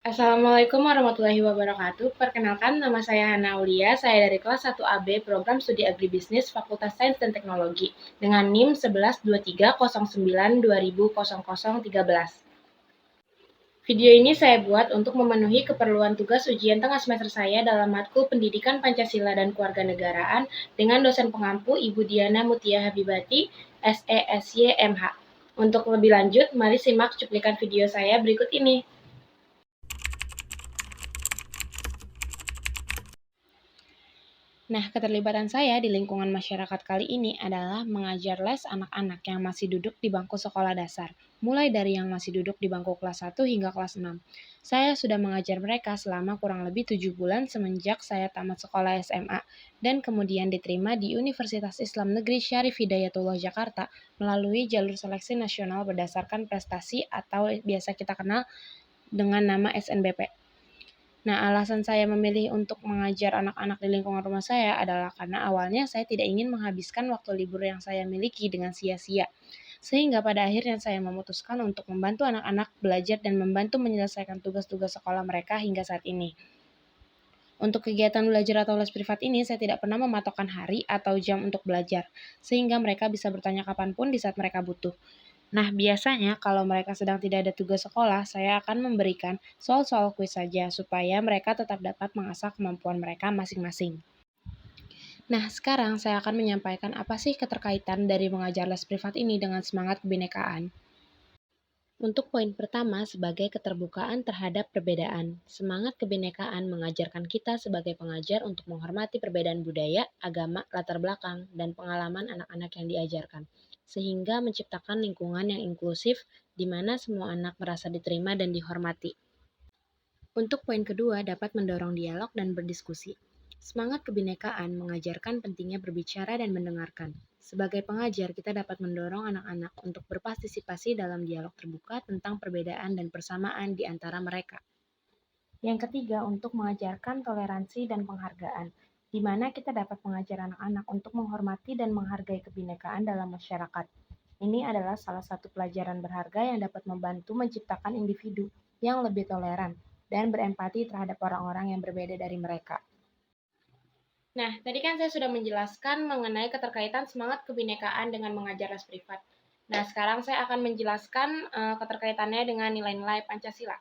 Assalamualaikum warahmatullahi wabarakatuh. Perkenalkan, nama saya Hana Aulia. Saya dari kelas 1AB Program Studi Agribisnis Fakultas Sains dan Teknologi dengan NIM 112309200013. Video ini saya buat untuk memenuhi keperluan tugas ujian tengah semester saya dalam matkul Pendidikan Pancasila dan Kewarganegaraan dengan dosen pengampu Ibu Diana Mutia Habibati, SESY MH. Untuk lebih lanjut, mari simak cuplikan video saya berikut ini. Nah, keterlibatan saya di lingkungan masyarakat kali ini adalah mengajar les anak-anak yang masih duduk di bangku sekolah dasar, mulai dari yang masih duduk di bangku kelas 1 hingga kelas 6. Saya sudah mengajar mereka selama kurang lebih 7 bulan semenjak saya tamat sekolah SMA, dan kemudian diterima di Universitas Islam Negeri Syarif Hidayatullah Jakarta melalui jalur seleksi nasional berdasarkan prestasi atau biasa kita kenal dengan nama SNBP. Nah, alasan saya memilih untuk mengajar anak-anak di lingkungan rumah saya adalah karena awalnya saya tidak ingin menghabiskan waktu libur yang saya miliki dengan sia-sia. Sehingga pada akhirnya saya memutuskan untuk membantu anak-anak belajar dan membantu menyelesaikan tugas-tugas sekolah mereka hingga saat ini. Untuk kegiatan belajar atau les privat ini, saya tidak pernah mematokkan hari atau jam untuk belajar, sehingga mereka bisa bertanya kapanpun di saat mereka butuh. Nah, biasanya kalau mereka sedang tidak ada tugas sekolah, saya akan memberikan soal-soal kuis saja supaya mereka tetap dapat mengasah kemampuan mereka masing-masing. Nah, sekarang saya akan menyampaikan apa sih keterkaitan dari mengajar les privat ini dengan semangat kebinekaan. Untuk poin pertama, sebagai keterbukaan terhadap perbedaan. Semangat kebinekaan mengajarkan kita sebagai pengajar untuk menghormati perbedaan budaya, agama, latar belakang, dan pengalaman anak-anak yang diajarkan, sehingga menciptakan lingkungan yang inklusif di mana semua anak merasa diterima dan dihormati. Untuk poin kedua, dapat mendorong dialog dan berdiskusi. Semangat kebinekaan mengajarkan pentingnya berbicara dan mendengarkan. Sebagai pengajar, kita dapat mendorong anak-anak untuk berpartisipasi dalam dialog terbuka tentang perbedaan dan persamaan di antara mereka. Yang ketiga, untuk mengajarkan toleransi dan penghargaan, di mana kita dapat mengajar anak-anak untuk menghormati dan menghargai kebinekaan dalam masyarakat. Ini adalah salah satu pelajaran berharga yang dapat membantu menciptakan individu yang lebih toleran dan berempati terhadap orang-orang yang berbeda dari mereka. Nah, tadi kan saya sudah menjelaskan mengenai keterkaitan semangat kebinekaan dengan mengajar les privat. Nah, sekarang saya akan menjelaskan keterkaitannya dengan nilai-nilai Pancasila.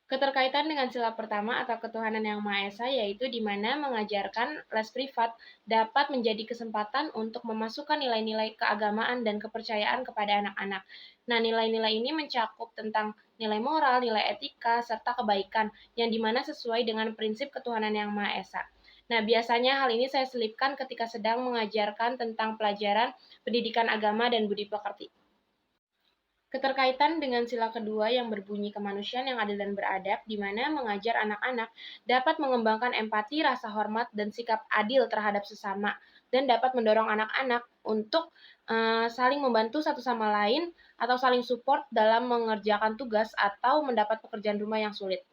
Keterkaitan dengan sila pertama atau ketuhanan yang Maha Esa yaitu di mana mengajarkan les privat dapat menjadi kesempatan untuk memasukkan nilai-nilai keagamaan dan kepercayaan kepada anak-anak. Nah, nilai-nilai ini mencakup tentang nilai moral, nilai etika, serta kebaikan yang dimana sesuai dengan prinsip ketuhanan yang Maha Esa. Nah, biasanya hal ini saya selipkan ketika sedang mengajarkan tentang pelajaran pendidikan agama dan budi pekerti. Keterkaitan dengan sila kedua yang berbunyi kemanusiaan yang adil dan beradab, di mana mengajar anak-anak dapat mengembangkan empati, rasa hormat, dan sikap adil terhadap sesama, dan dapat mendorong anak-anak untuk saling membantu satu sama lain atau saling support dalam mengerjakan tugas atau mendapat pekerjaan rumah yang sulit.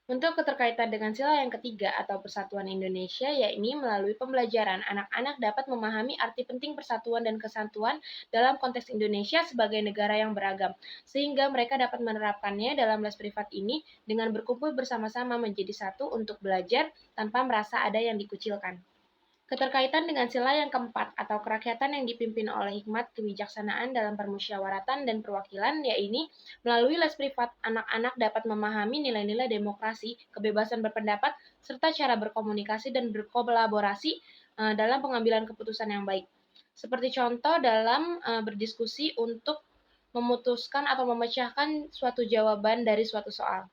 Untuk keterkaitan dengan sila yang ketiga atau persatuan Indonesia, yakni melalui pembelajaran, anak-anak dapat memahami arti penting persatuan dan kesatuan dalam konteks Indonesia sebagai negara yang beragam, sehingga mereka dapat menerapkannya dalam les privat ini dengan berkumpul bersama-sama menjadi satu untuk belajar tanpa merasa ada yang dikucilkan. Keterkaitan dengan sila yang keempat atau kerakyatan yang dipimpin oleh hikmat kebijaksanaan dalam permusyawaratan dan perwakilan, yaitu melalui les privat, anak-anak dapat memahami nilai-nilai demokrasi, kebebasan berpendapat, serta cara berkomunikasi dan berkolaborasi dalam pengambilan keputusan yang baik. Seperti contoh dalam berdiskusi untuk memutuskan atau memecahkan suatu jawaban dari suatu soal.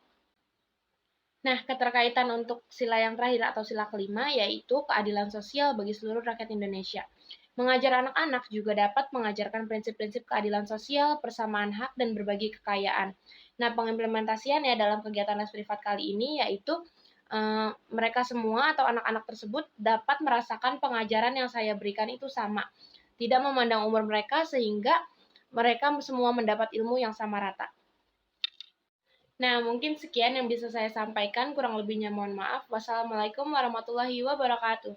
Nah, keterkaitan untuk sila yang terakhir atau sila kelima yaitu keadilan sosial bagi seluruh rakyat Indonesia. Mengajar anak-anak juga dapat mengajarkan prinsip-prinsip keadilan sosial, persamaan hak, dan berbagi kekayaan. Nah, pengimplementasiannya dalam kegiatan les privat kali ini yaitu mereka semua atau anak-anak tersebut dapat merasakan pengajaran yang saya berikan itu sama. Tidak memandang umur mereka sehingga mereka semua mendapat ilmu yang sama rata. Nah, mungkin sekian yang bisa saya sampaikan, kurang lebihnya mohon maaf. Wassalamualaikum warahmatullahi wabarakatuh.